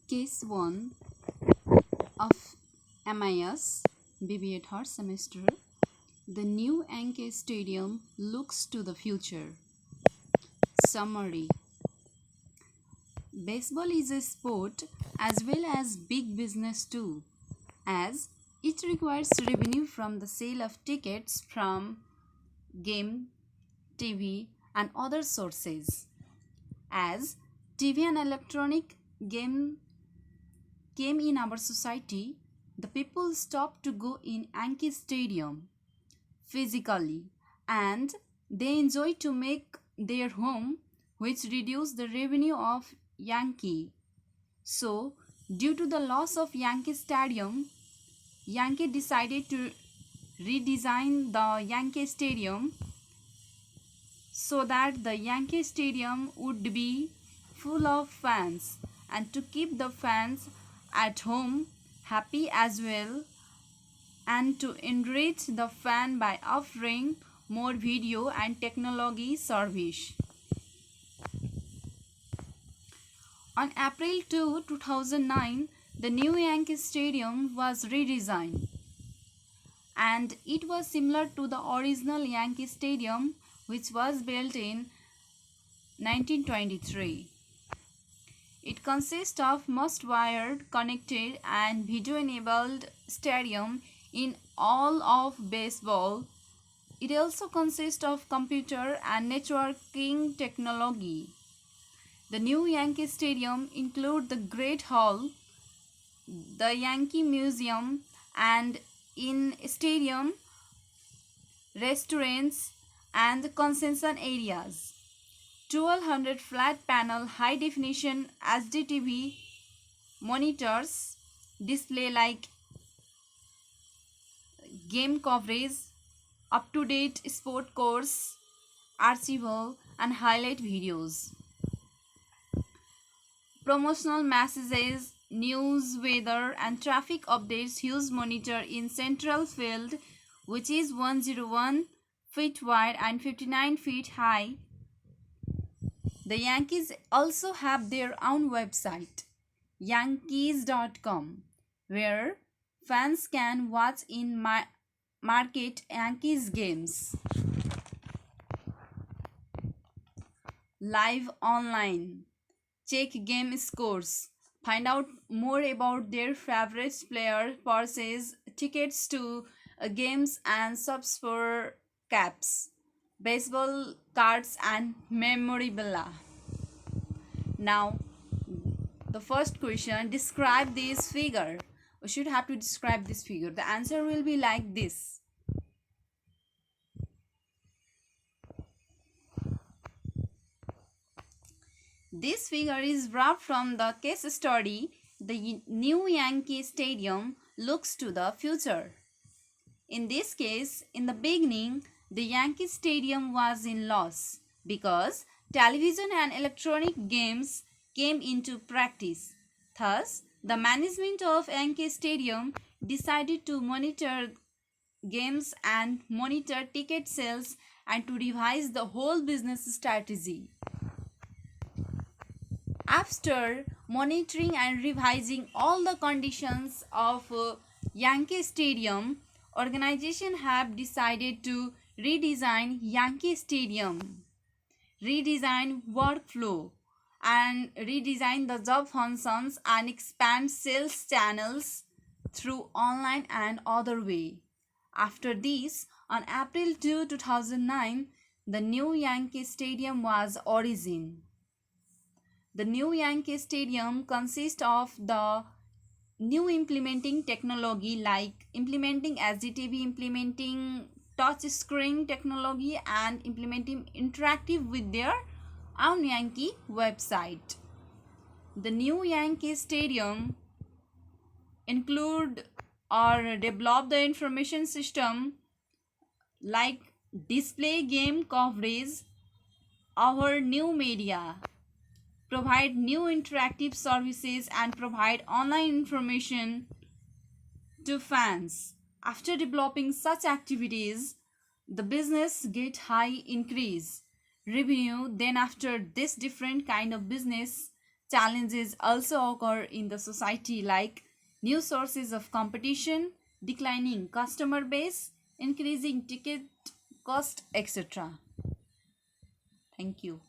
Case 1 of MIS BBA third semester. The new Yankee Stadium looks to the future. Summary. Baseball is a sport as well as big business too, as it requires revenue from the sale of tickets from game, TV, and other sources. As TV and electronic game came in our society, the people stopped to go in Yankee Stadium physically and they enjoy to make their home, which reduced the revenue of Yankee. So, due to the loss of Yankee Stadium, Yankee decided to redesign the Yankee Stadium so that the Yankee Stadium would be full of fans and to keep the fans at home happy as well and to enrich the fan by offering more video and technology service. On April 2, 2009, the new Yankee Stadium was redesigned and it was similar to the original Yankee Stadium which was built in 1923. It consists of must-wired, connected and video-enabled stadium in all of baseball. It also consists of computer and networking technology. The new Yankee Stadium includes the Great Hall, the Yankee Museum, and in stadium, restaurants and concession areas. 1200 flat panel high definition HDTV monitors display like game coverage, up-to-date sport course, archival and highlight videos. Promotional messages, news, weather and traffic updates huge monitor in central field which is 101 feet wide and 59 feet high. The Yankees also have their own website, yankees.com, where fans can watch in market Yankees games live online, check game scores, find out more about their favorite player, purchase tickets to games and subs for caps, baseball cards and memorabilia. Now, the first question, describe this figure. We should have to describe this figure. The answer will be like this. This figure is brought from the case study, The New Yankee Stadium Looks to the Future. In this case, in the beginning, the Yankee Stadium was in loss because television and electronic games came into practice. Thus, the management of Yankee Stadium decided to monitor games and monitor ticket sales and to revise the whole business strategy. After monitoring and revising all the conditions of Yankee Stadium, organization have decided to redesign Yankee Stadium, redesign workflow and redesign the job functions and expand sales channels through online and other way. After this, on April 2, 2009, the new Yankee Stadium was origin. The new Yankee Stadium consists of the new implementing technology like implementing HDTV, implementing touch screen technology and implementing interactive with their own Yankee website. The new Yankee Stadium include or develop the information system like display game coverage, our new media, provide new interactive services and provide online information to fans. After developing such activities, the business get high increase revenue. Then after this different kind of business, Challenges also occur in the society like new sources of competition, declining customer base, increasing ticket cost, etc. Thank you.